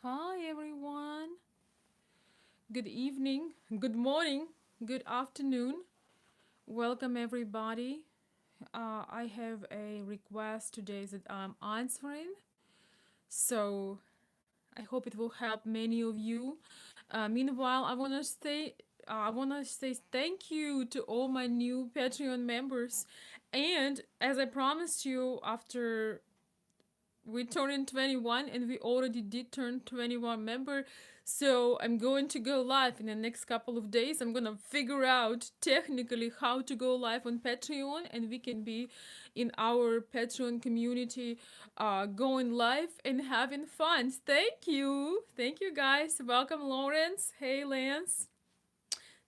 Hi everyone. Good evening, good morning, good afternoon. Welcome everybody. I have a request today that I'm answering. So I hope it will help many of you. Meanwhile, I want to say thank you to all my new Patreon members. And as I promised you, after we turned 21 and we already did turn 21 member, so I'm going to go live in the next couple of days. I'm gonna figure out technically how to go live on Patreon, and we can be in our Patreon community, going live and having fun. Thank you guys. Welcome Lawrence. Hey Lance.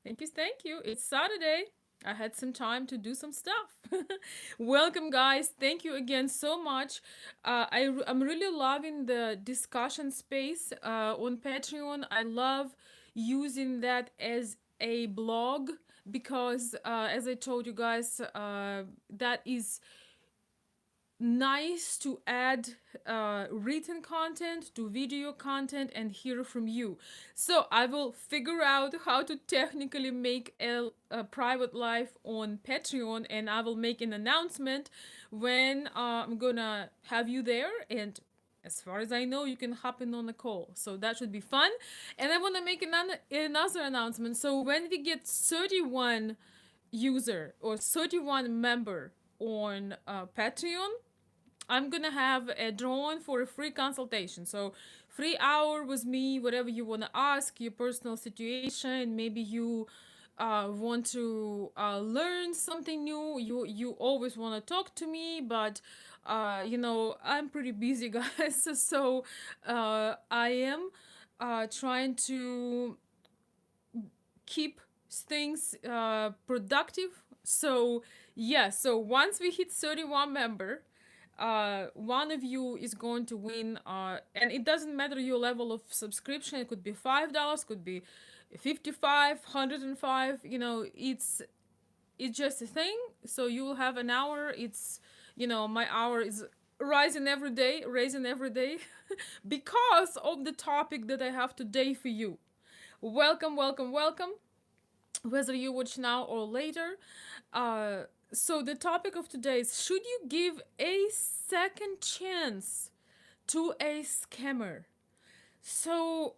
Thank you. It's Saturday. I had some time to do some stuff. Welcome, guys. Thank you again so much. I'm really loving the discussion space on Patreon. I love using that as a blog because, as I told you guys, that is nice to add written content to video content and hear from you. So I will figure out how to technically make a private live on Patreon, and I will make an announcement when I'm gonna have you there. And as far as I know, you can hop in on a call, so that should be fun. And I want to make another announcement. So when we get 31 user or 31 member on Patreon, I'm gonna have a drone for a free consultation. So, free hour with me, whatever you wanna ask, your personal situation. Maybe you want to learn something new. You always wanna talk to me, but I'm pretty busy, guys. So, I am trying to keep things productive. So yeah, so once we hit 31 member, one of you is going to win, and it doesn't matter your level of subscription. It could be $5, could be 55, 105. It's just a thing. So you will have an hour. It's my hour is raising every day because of the topic that I have today for you. Welcome, welcome, welcome, whether you watch now or later. So the topic of today is, should you give a second chance to a scammer? So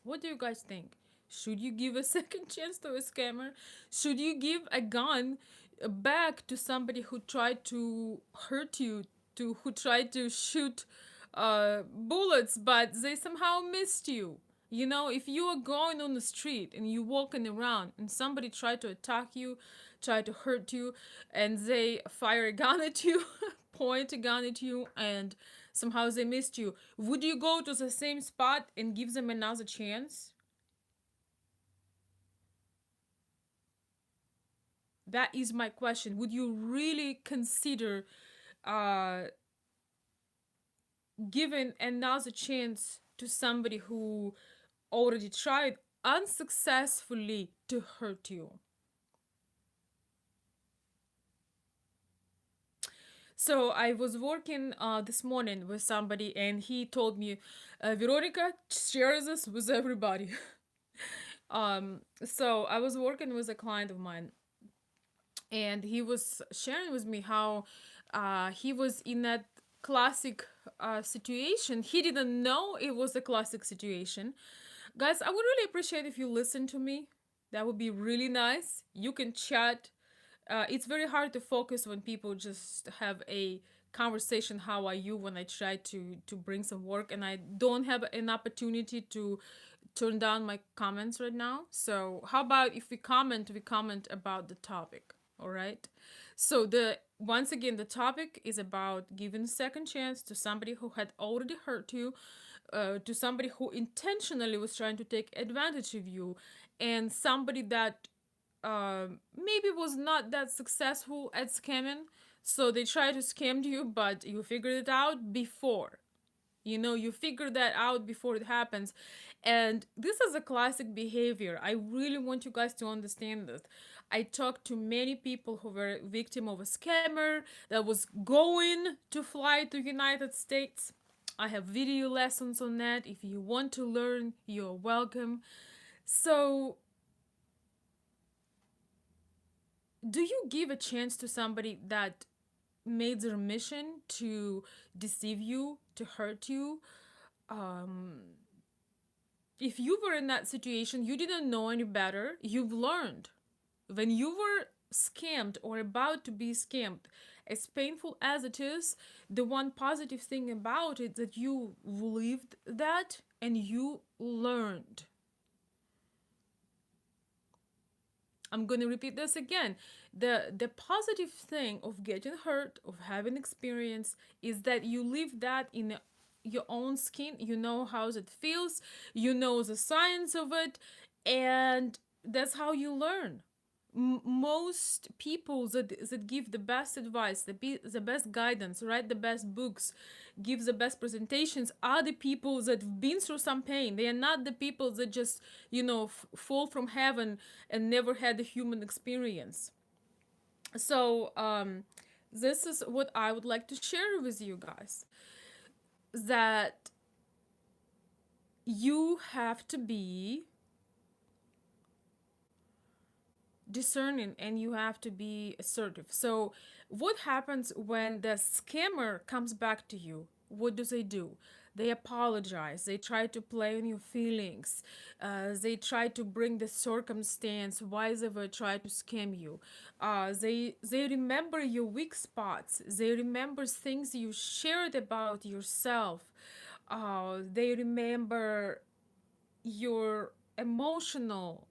what do you guys think? Should you give a second chance to a scammer? Should you give a gun back to somebody who tried to hurt you, to who tried to shoot bullets, but they somehow missed you? If you are going on the street and you walking around and somebody tried to attack you, try to hurt you, and they fire a gun at you, point a gun at you, and somehow they missed you, would you go to the same spot and give them another chance? That is my question. Would you really consider uh, giving another chance to somebody who already tried unsuccessfully to hurt you? So I was working this morning with somebody, and he told me, Veronica, share this with everybody. So I was working with a client of mine, and he was sharing with me how he was in that classic situation. He didn't know it was a classic situation. Guys, I would really appreciate if you listen to me. That would be really nice. You can chat. It's very hard to focus when people just have a conversation. How are you? When I try to bring some work and I don't have an opportunity to turn down my comments right now. So how about if we comment about the topic? All right. So the once again, the topic is about giving a second chance to somebody who had already hurt you, to somebody who intentionally was trying to take advantage of you, and somebody that maybe was not that successful at scamming. So they tried to scam you, but you figured it out before. You figure that out before it happens. And this is a classic behavior. I really want you guys to understand this. I talked to many people who were victim of a scammer that was going to fly to United States. I have video lessons on that. If you want to learn, you're welcome. So, do you give a chance to somebody that made their mission to deceive you, to hurt you? Um, if you were in that situation, you didn't know any better, you've learned. When you were scammed or about to be scammed, as painful as it is, the one positive thing about it that you lived that and you learned. I'm going to repeat this again. The positive thing of getting hurt, of having experience, is that you live that in your own skin. You know how it feels, you know the science of it, and that's how you learn. Most people that give the best advice, the best guidance, write the best books, give the best presentations are the people that have been through some pain. They are not the people that just, fall from heaven and never had a human experience. So, this is what I would like to share with you guys, that you have to be discerning and you have to be assertive. So, what happens when the scammer comes back to you? What do? They apologize. They try to play on your feelings. They try to bring the circumstance why they were trying to scam you. They remember your weak spots. They remember things you shared about yourself. They remember your emotional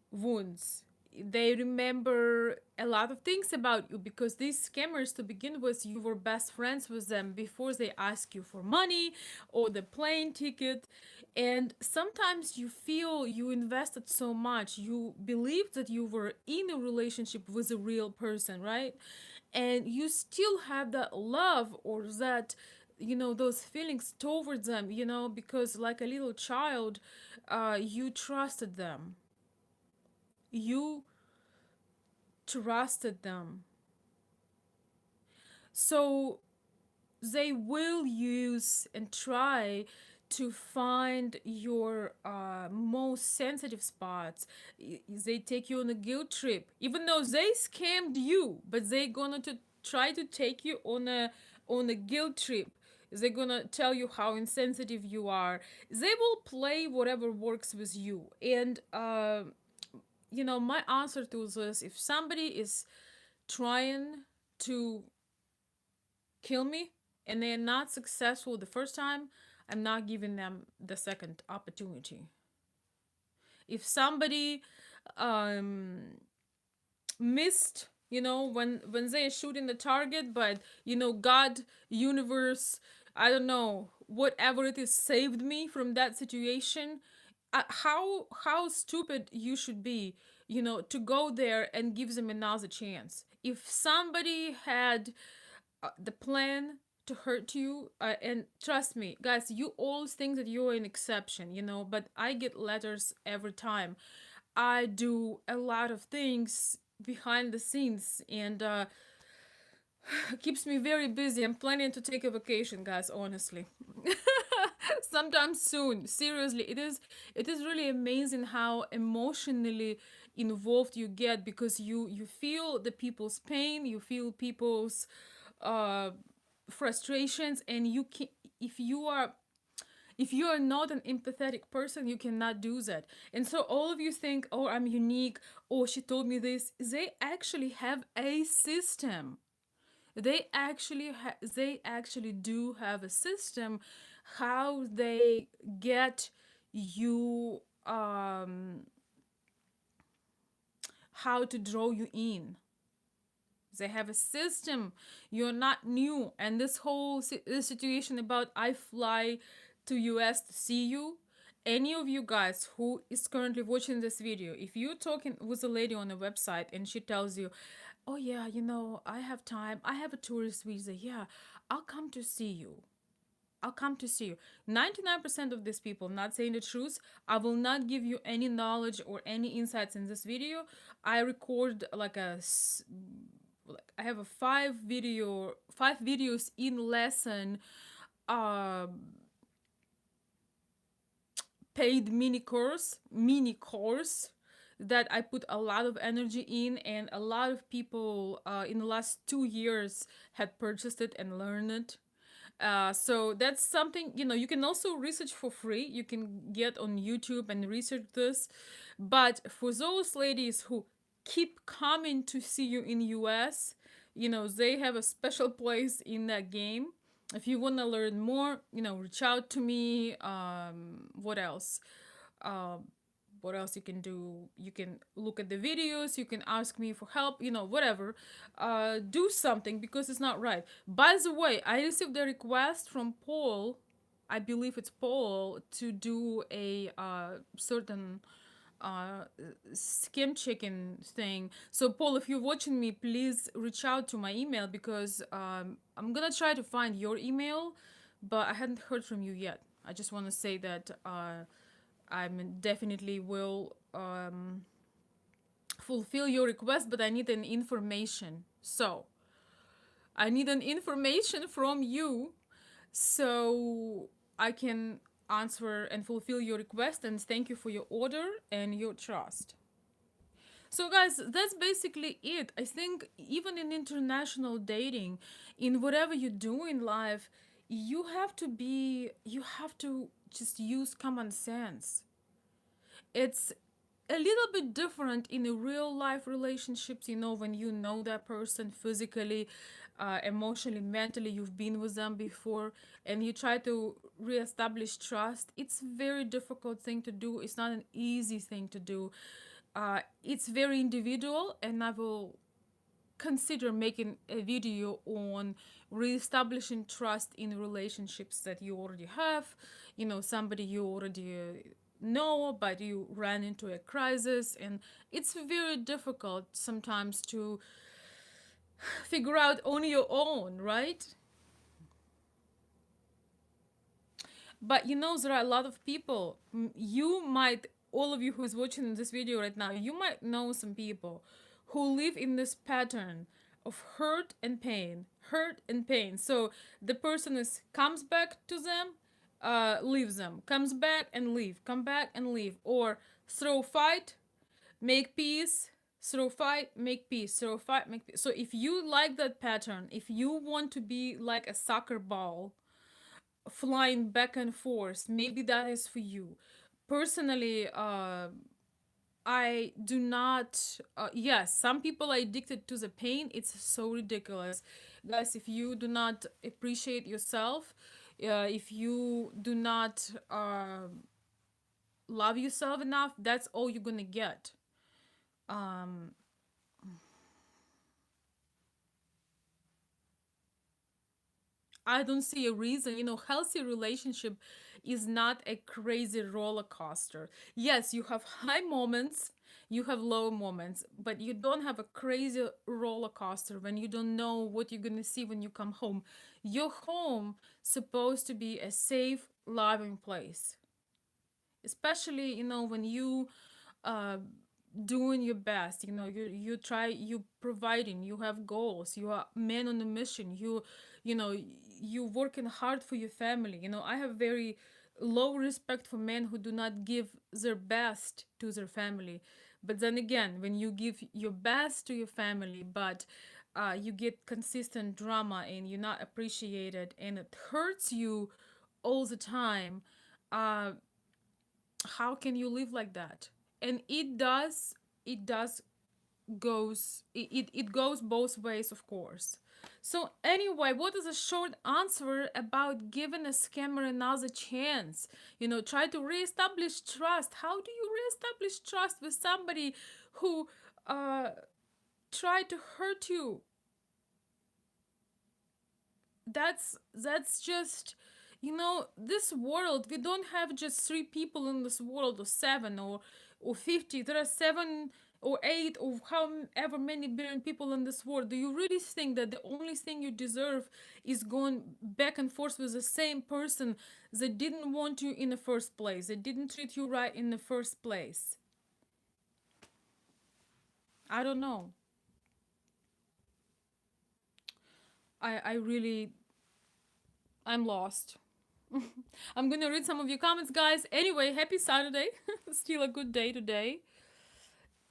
wounds. They remember a lot of things about you because these scammers, to begin with, you were best friends with them before they ask you for money or the plane ticket. And sometimes you feel you invested so much, you believed that you were in a relationship with a real person, right? And you still have that love or that, those feelings towards them, because like a little child, you trusted them, you trusted them. So they will use and try to find your most sensitive spots. They take you on a guilt trip, even though they scammed you, but they're gonna to try to take you on a guilt trip. They're gonna tell you how insensitive you are. They will play whatever works with you. And my answer to this: if somebody is trying to kill me and they're not successful the first time, I'm not giving them the second opportunity. If somebody um, missed, when they're shooting the target, but God, universe, I don't know, whatever it is, saved me from that situation. How stupid you should be, to go there and give them another chance. If somebody had the plan to hurt you, and trust me guys, you always think that you're an exception, but I get letters every time. I do a lot of things behind the scenes, and keeps me very busy. I'm planning to take a vacation, guys, honestly. Sometime soon. Seriously, it is really amazing how emotionally involved you get, because you feel the people's pain, you feel people's uh frustrations, and you can, if you are, if you are not an empathetic person, you cannot do that. And so all of you think, oh, I'm unique, oh, she told me this. They actually have a system. They actually do have a system how they get you, how to draw you in. They have a system. You're not new. And this situation about I fly to US to see you, any of you guys who is currently watching this video, if you're talking with a lady on a website and she tells you, oh yeah, I have time, I have a tourist visa, yeah, I'll come to see you. I'll come to see you. 99% of these people not saying the truth. I will not give you any knowledge or any insights in this video. I record like like I have a five videos in lesson uh paid mini course that I put a lot of energy in, and a lot of people in the last 2 years had purchased it and learned it. So that's something, you can also research for free. You can get on YouTube and research this. But for those ladies who keep coming to see you in US, they have a special place in that game. If you want to learn more, reach out to me. What else? Um, what else you can do? You can look at the videos, you can ask me for help, whatever. Do something, because it's not right. By the way, I received a request from Paul, I believe it's Paul, to do a certain uh skim chicken thing. So Paul, if you're watching me, please reach out to my email, because I'm gonna try to find your email, but I hadn't heard from you yet. I just want to say that I definitely will fulfill your request, but I need an information. So I need an information from you, so I can answer and fulfill your request. And thank you for your order and your trust. So, guys, that's basically it. I think even in international dating, in whatever you do in life, you have to just use common sense. It's a little bit different in a real life relationships, when you know that person physically, emotionally, mentally, you've been with them before, and you try to reestablish trust. It's a very difficult thing to do. It's not an easy thing to do. It's very individual, and I will consider making a video on reestablishing trust in relationships that you already have. Somebody you already know, but you ran into a crisis, and it's very difficult sometimes to figure out on your own, right? But there are a lot of people. You might, all of you who's watching this video right now, you might know some people who live in this pattern of hurt and pain. So the person comes back to them, leaves them, comes back and leave, come back and leave, or throw fight, make peace, throw fight, make peace, throw fight, make peace. So if you like that pattern, if you want to be like a soccer ball flying back and forth, maybe that is for you. Personally, I do not. Yes, some people are addicted to the pain. It's so ridiculous, guys. If you do not appreciate yourself, if you do not love yourself enough, that's all you're gonna get. Um, I don't see a reason. Healthy relationship is not a crazy roller coaster. Yes, you have high moments, you have low moments, but you don't have a crazy roller coaster when you don't know what you're going to see when you come home. Your home supposed to be a safe, loving place. Especially, when you uh doing your best, you providing, you have goals, you are man on a mission, you working hard for your family. I have very low respect for men who do not give their best to their family. But then again, when you give your best to your family, but you get consistent drama and you're not appreciated and it hurts you all the time, uh how can you live like that? And it does it goes both ways, of course. So anyway, what is a short answer about giving a scammer another chance? Try to reestablish trust. How do you reestablish trust with somebody who uh tried to hurt you? That's just, this world, we don't have just three people in this world, or seven, or 50. There are seven or 8 or however many billion people in this world, do you really think that the only thing you deserve is going back and forth with the same person that didn't want you in the first place, that didn't treat you right in the first place? I don't know. I really, I'm lost. I'm gonna read some of your comments, guys. Anyway, happy Saturday. Still a good day today.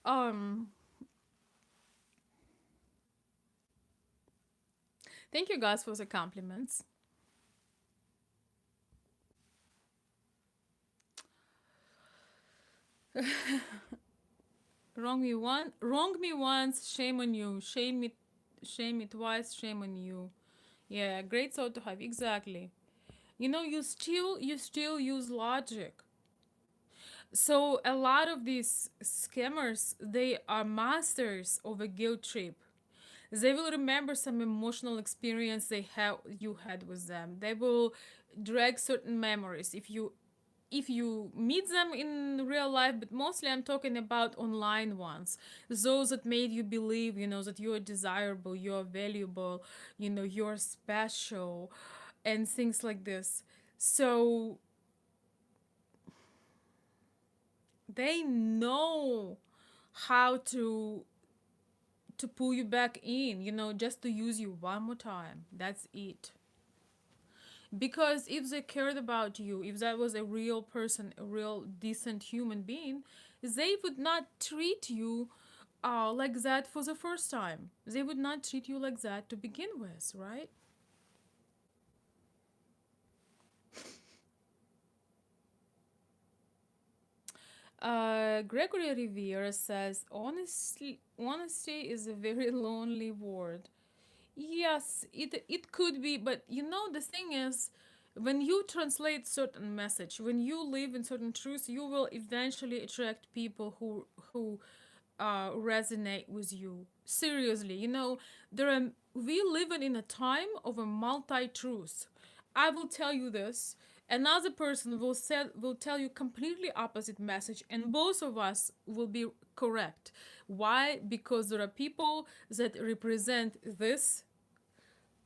Um, Thank you guys for the compliments. Wrong me once, shame on you. Shame me twice, shame on you. Yeah, great thought to have. Exactly. You still use logic. So a lot of these scammers, they are masters of a guilt trip. They will remember some emotional experience you had with them. They will drag certain memories if you meet them in real life, but mostly I'm talking about online ones. Those that made you believe, that you're desirable, you're valuable, you're special, and things like this. So they know how to pull you back in, just to use you one more time. That's it. Because if they cared about you, if that was a real person, a real decent human being, they would not treat you like that for the first time. They would not treat you like that to begin with, right? Gregory Rivera says, honesty is a very lonely word. Yes, it could be, but the thing is, when you translate certain message, when you live in certain truths, you will eventually attract people who resonate with you. Seriously, there are we live in a time of a multi truth. I will tell you this. Another person will tell you completely opposite message, and both of us will be correct. Why? Because there are people that represent this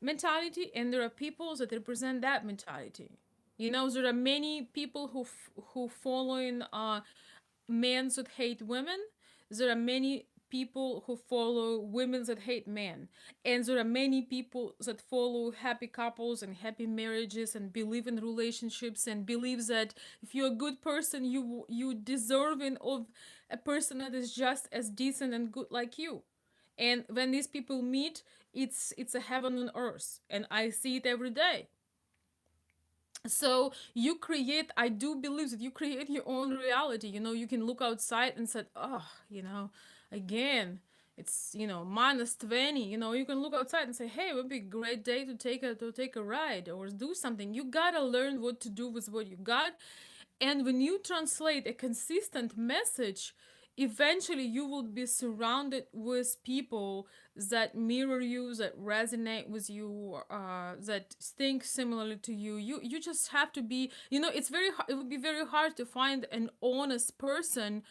mentality and there are people that represent that mentality. There are many people who follow in men that hate women. There are many people who follow women that hate men, and there are many people that follow happy couples and happy marriages and believe in relationships and believe that if you're a good person, you deserving of a person that is just as decent and good like you. And when these people meet, it's a heaven on earth, and I see it every day. So I do believe that you create your own reality. You can look outside and say, oh, again, it's minus 20. You can look outside and say, hey, it would be a great day to take a ride or do something. You gotta learn what to do with what you got. And when you translate a consistent message, eventually you will be surrounded with people that mirror you, that resonate with you, that think similarly to you. You just have to be, it would be very hard to find an honest person.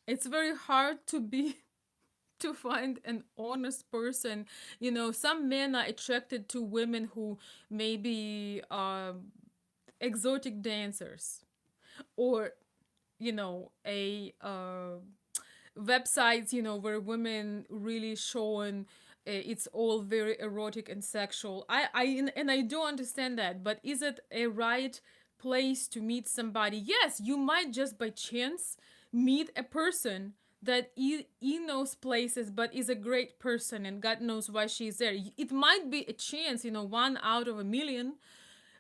It's very hard to find an honest person. Some men are attracted to women who maybe exotic dancers, or a websites where women really showing it's all very erotic and sexual. And I do understand that, but is it a right place to meet somebody? Yes, you might just by chance meet a person that in those places but is a great person, and God knows why she's there. It might be a chance, one out of a million,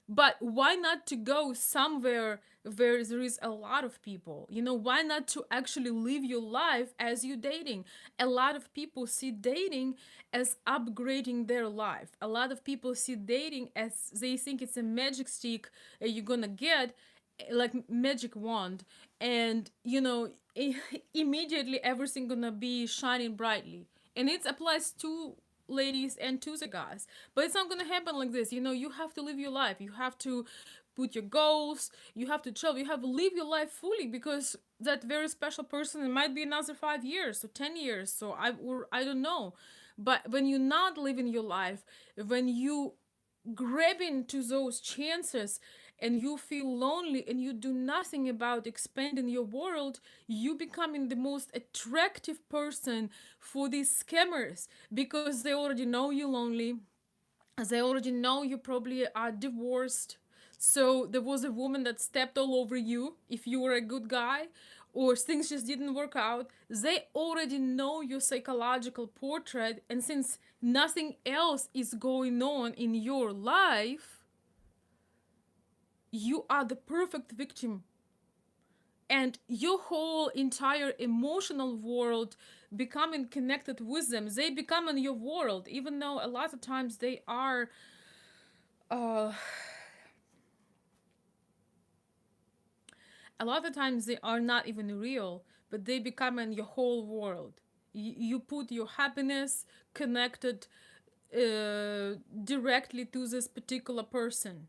but why not to go somewhere where there is a lot of people? Why not to actually live your life as you dating? A lot of people see dating as upgrading their life. A lot of people see dating as they think it's a magic stick you're gonna get, like magic wand, and immediately everything gonna be shining brightly. And it applies to ladies and to the guys, but it's not gonna happen like this. You have to live your life. You have to put your goals, you have to travel, you have to live your life fully, because that very special person, it might be another 5 years or 10 years. So I don't know. But when you're not living your life, when you grab into those chances and you feel lonely and you do nothing about expanding your world, you becoming the most attractive person for these scammers, because they already know you're lonely, they already know you probably are divorced. So there was a woman that stepped all over you if you were a good guy, or things just didn't work out. They already know your psychological portrait. And since nothing else is going on in your life, you are the perfect victim. And your whole entire emotional world becoming connected with them, they become in your world, even though a lot of times they are uh, a lot of times they are not even real, but they become in your whole world. You put your happiness connected directly to this particular person,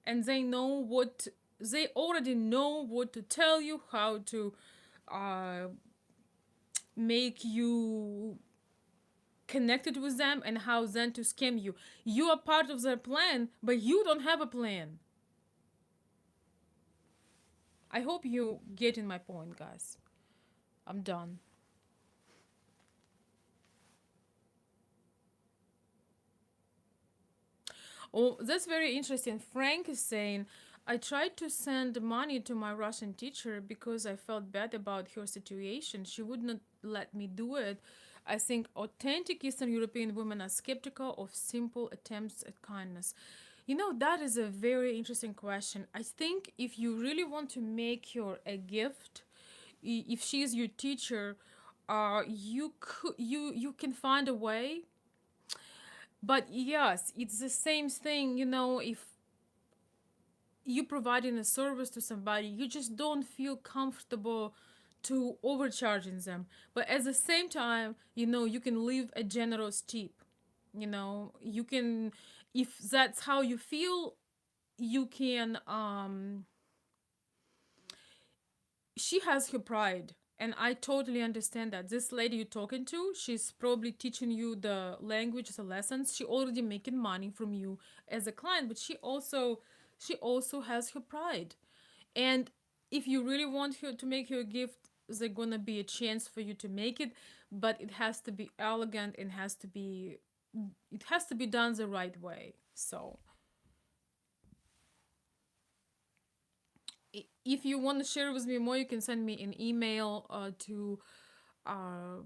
and they already know what to tell you, how to uh, make you connected with them, and how then to scam you. You are part of their plan, but you don't have a plan. I hope you getting my point, guys. I'm done. Oh, that's very interesting. Frank is saying, I tried to send money to my Russian teacher because I felt bad about her situation. She would not let me do it. I think authentic Eastern European women are skeptical of simple attempts at kindness. You know, that is a very interesting question. I think if you really want to make her a gift, if she is your teacher, you can find a way. But yes, it's the same thing, if you providing a service to somebody, you just don't feel comfortable to overcharging them. But at the same time, you can leave a generous tip. You can, if that's how you feel, you can she has her pride, and I totally understand that. This lady you're talking to, she's probably teaching you the language, the lessons. She already making money from you as a client, but she also has her pride. And if you really want her to make you a gift, there's gonna be a chance for you to make it, but it has to be elegant and it has to be done the right way. So if you want to share with me more, you can send me an email to uh,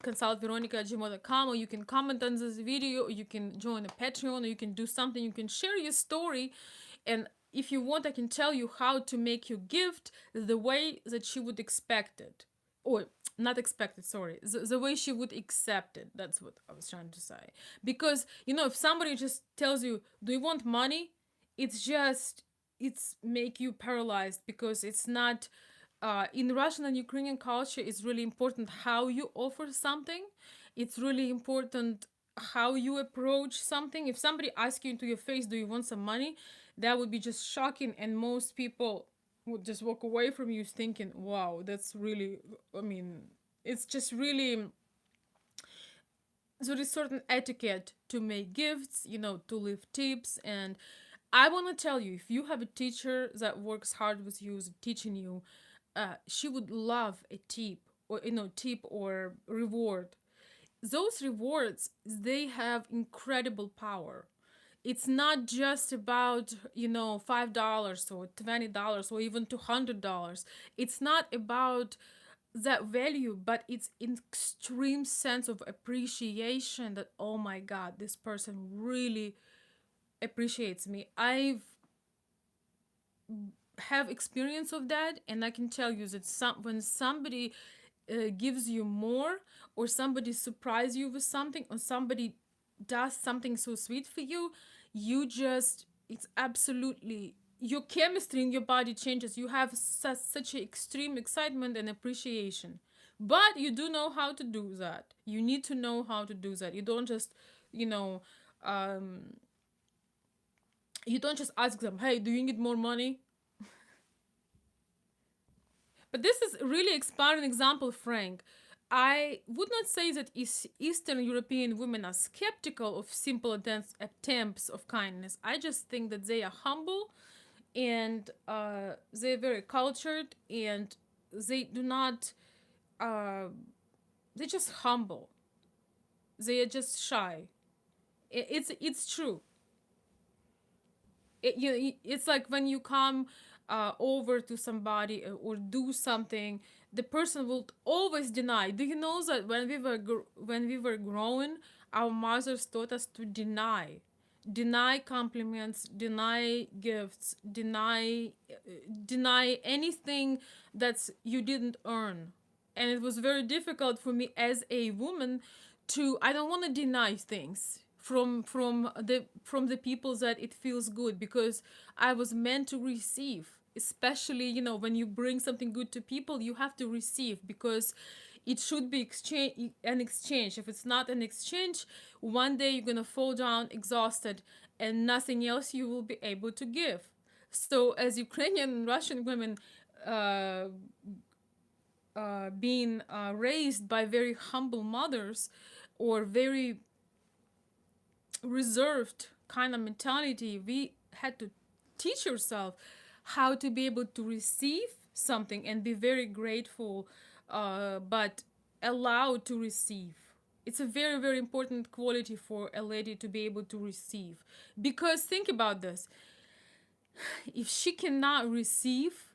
consultveronica@gmail.com, or you can comment on this video, or you can join a Patreon, or you can do something. You can share your story, and if you want, I can tell you how to make your gift the way that she would expect it, or not expect it, sorry, the way she would accept it. That's what I was trying to say. Because if somebody just tells you, do you want money, it's make you paralyzed, because it's not in Russian and Ukrainian culture, it's really important how you offer something. It's really important how you approach something. If somebody asks you into your face, do you want some money? That would be just shocking, and most people would just walk away from you thinking, wow, that's really, I mean, it's just really, there is certain etiquette to make gifts, to leave tips. And I want to tell you, if you have a teacher that works hard with you, teaching you, she would love a tip, or tip or reward. Those rewards, they have incredible power. It's not just about $5 or $20 or even $200. It's not about that value, but it's an extreme sense of appreciation, that, oh my god, this person really appreciates me. I've have experience of that, and I can tell you that when somebody gives you more, or somebody surprise you with something, or somebody does something so sweet for you, it's absolutely, your chemistry in your body changes. You have such an extreme excitement and appreciation. But you do know how to do that. You need to know how to do that. You don't just, you know, um, You don't just ask them, hey, do you need more money? But this is really expiring example, Frank. I would not say that Eastern European women are skeptical of simple attempts of kindness. I just think that they are humble, and they're very cultured, and they do not, uh, they're just humble. They are just shy. It's true. It's like when you come over to somebody or do something, the person will always deny. Do you know that when we were growing, our mothers taught us to deny compliments, deny gifts, deny anything that you didn't earn. And it was very difficult for me as a woman to, I don't want to deny things from the people that it feels good, because I was meant to receive. Especially, when you bring something good to people, you have to receive, because it should be an exchange. If it's not an exchange, one day you're gonna fall down exhausted, and nothing else you will be able to give. So as Ukrainian and Russian women, uh, being raised by very humble mothers, or very reserved kind of mentality, we had to teach ourselves how to be able to receive something and be very grateful, but allowed to receive. It's a very, very important quality for a lady to be able to receive. Because think about this, if she cannot receive,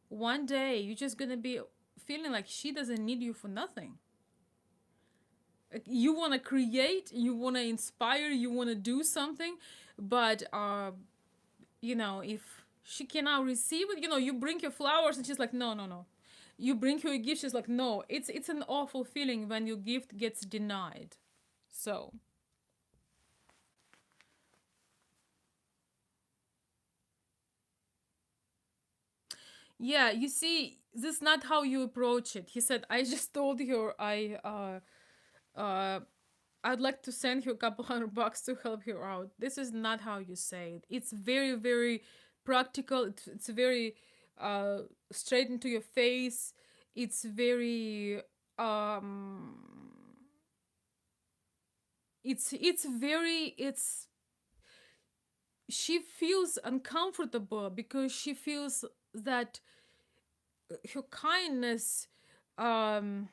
one day you're just gonna be feeling like she doesn't need you for nothing. You want to create, you want to inspire, you want to do something, but if she cannot receive it, you bring her flowers and she's like, no, no, no. You bring her a gift, she's like, no. It's an awful feeling when your gift gets denied. So yeah, you see, this is not how you approach it. He said, I just told her I'd like to send her a couple $100 to help her out. This is not how you say it. It's very, very practical. It's very uh, straight into your face. It's very it's she feels uncomfortable because she feels that her kindness, um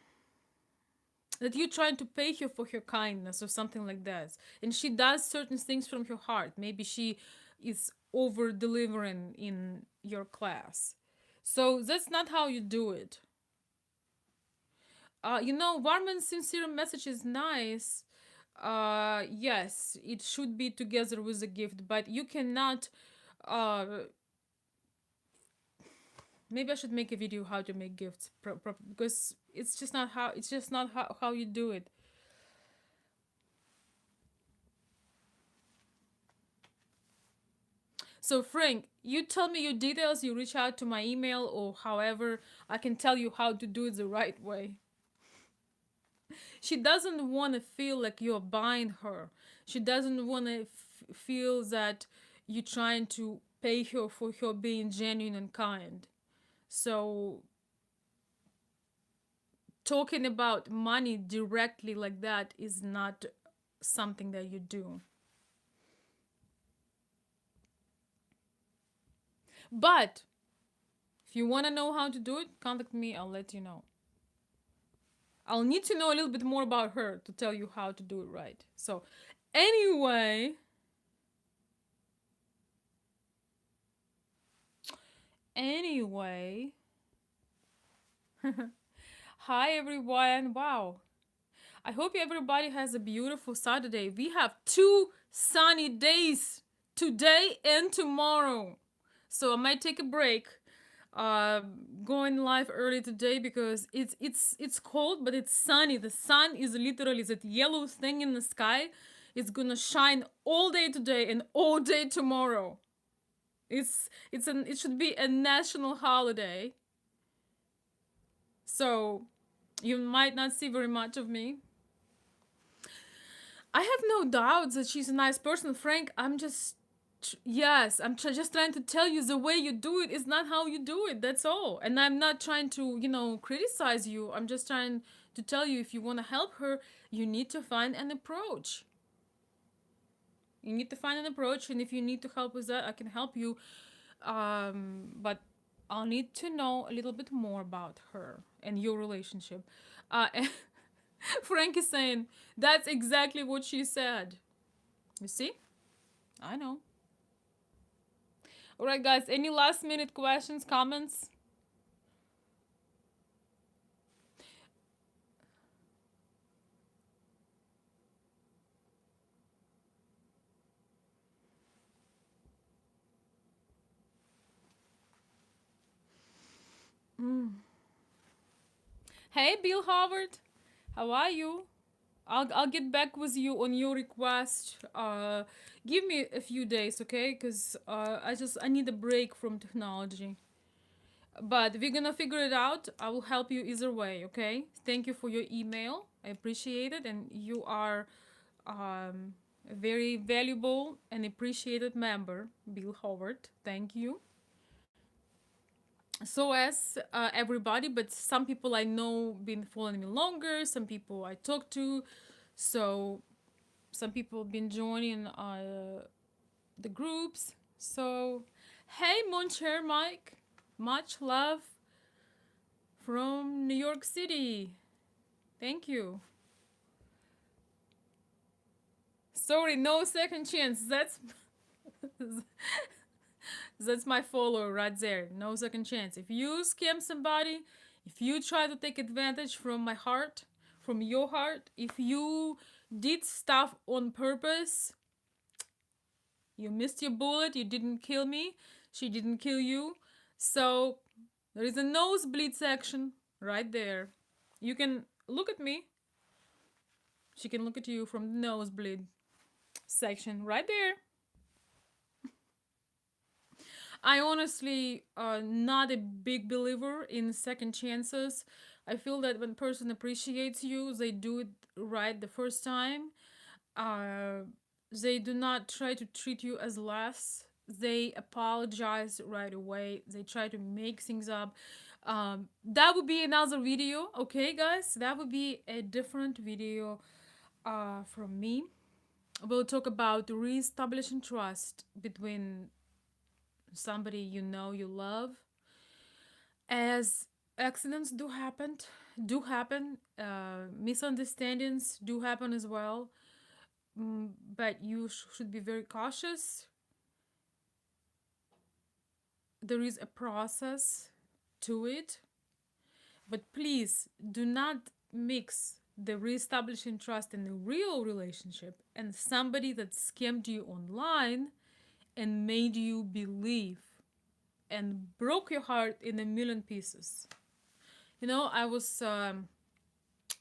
that you're trying to pay her for her kindness or something like that. And she does certain things from her heart. Maybe she is over delivering in your class. So that's not how you do it. Warm and sincere message is nice. Yes, it should be together with a gift, but you cannot. Uh, Maybe I should make a video how to make gifts because it's just not how you do it. So, Frank, you tell me your details, you reach out to my email, or however I can tell you how to do it the right way. She doesn't want to feel like you're buying her. She doesn't want to feel that you're trying to pay her for her being genuine and kind. So, talking about money directly like that is not something that you do. But if you want to know how to do it, contact me, I'll let you know. I'll need to know a little bit more about her to tell you how to do it right. So, anyway, anyway, hi everyone. Wow. I hope everybody has a beautiful Saturday. We have 2 sunny days today and tomorrow. So I might take a break, uh, going live early today because it's cold, but it's sunny. The sun is literally that yellow thing in the sky. It's gonna shine all day today and all day tomorrow. It should be a national holiday. So you might not see very much of me. I have no doubts that she's a nice person, Frank. I'm just Yes, just trying to tell you the way you do it is not how you do it. That's all. And I'm not trying to, criticize you. I'm just trying to tell you if you want to help her, you need to find an approach. You need to find an approach, and if you need to help with that, I can help you. But I'll need to know a little bit more about her and your relationship. And Frank is saying that's exactly what she said. You see? I know. All right, guys. Any last minute questions, comments? Hey, Bill Howard. How are you? I'll get back with you on your request. Give me a few days, okay? Cause I need a break from technology. But we're gonna figure it out. I will help you either way, okay? Thank you for your email. I appreciate it, and you are a very valuable and appreciated member, Bill Howard. Thank you. So as everybody, but some people I know been following me longer. Some people I talk to, so some people have been joining the groups. So, hey, Moncher Mike, much love from New York City. Thank you. Sorry, no second chance. That's my follower right there. No second chance. If you scam somebody, if you try to take advantage from my heart, from your heart, if you did stuff on purpose, you missed your bullet, you didn't kill me, she didn't kill you. So there is a nosebleed section right there. You can look at me. She can look at you from the nosebleed section right there. I honestly not a big believer in second chances. I feel that when a person appreciates you, they do it right the first time. Uh, they do not try to treat you as less. They apologize right away. They try to make things up. That would be another video, okay, guys? That would be a different video from me. We'll talk about reestablishing trust between somebody you love, as accidents do happen, misunderstandings do happen as well. But you should be very cautious. There is a process to it, but please do not mix the reestablishing trust in a real relationship and somebody that scammed you online and made you believe and broke your heart in a million pieces. I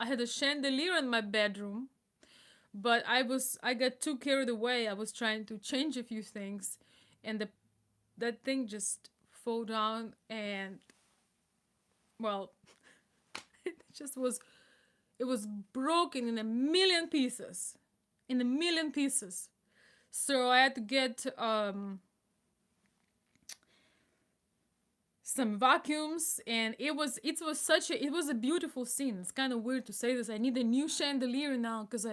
had a chandelier in my bedroom, but I got too carried away. I was trying to change a few things, and that thing just fell down, and well, it just was broken in a million pieces, in a million pieces. So I had to get some vacuums, and it was a beautiful scene. It's kind of weird to say this. I need a new chandelier now because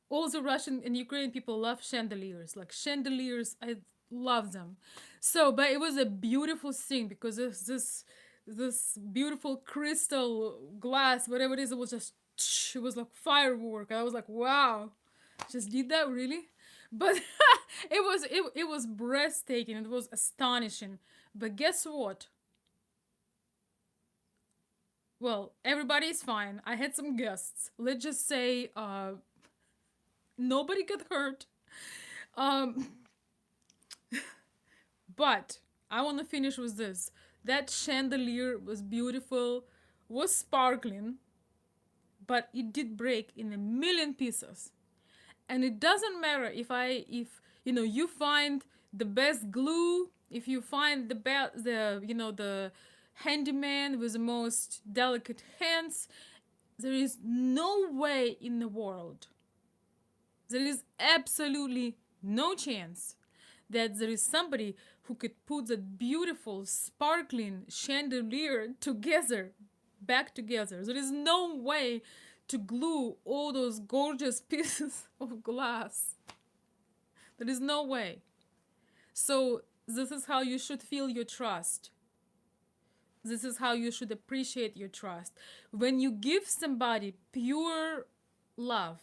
all the Russian and Ukrainian people love chandeliers. Like chandeliers, I love them. So, but it was a beautiful scene because this beautiful crystal glass, whatever it is, it was like firework. I was like, wow, just did that really? But it was breathtaking. It was astonishing. But guess what? Well, everybody's fine. I had some guests. Let's just say nobody got hurt. Um, but I want to finish with this. That chandelier was beautiful, was sparkling, but it did break in a million pieces. And it doesn't matter if you find the best glue, if you find the handyman with the most delicate hands, there is no way in the world, there is absolutely no chance that there is somebody who could put that beautiful, sparkling chandelier together, back together. There is no way to glue all those gorgeous pieces of glass. There is no way. So, this is how you should feel your trust. This is how you should appreciate your trust. When you give somebody pure love,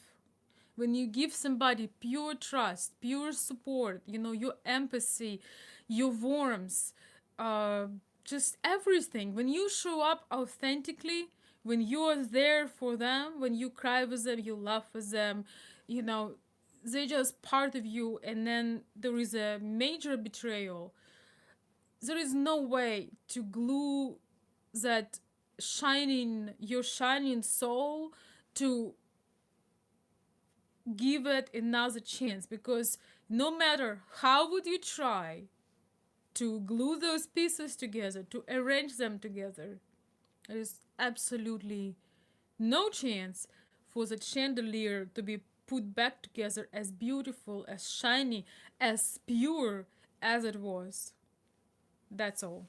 when you give somebody pure trust, pure support, your empathy, your warmth, uh, just everything, when you show up authentically, when you are there for them, when you cry with them, you laugh with them, they're just part of you, and then there is a major betrayal. There is no way to glue that your shining soul, to give it another chance, because no matter how would you try to glue those pieces together, to arrange them together, there is absolutely no chance for the chandelier to be put back together as beautiful, as shiny, as pure as it was. That's all.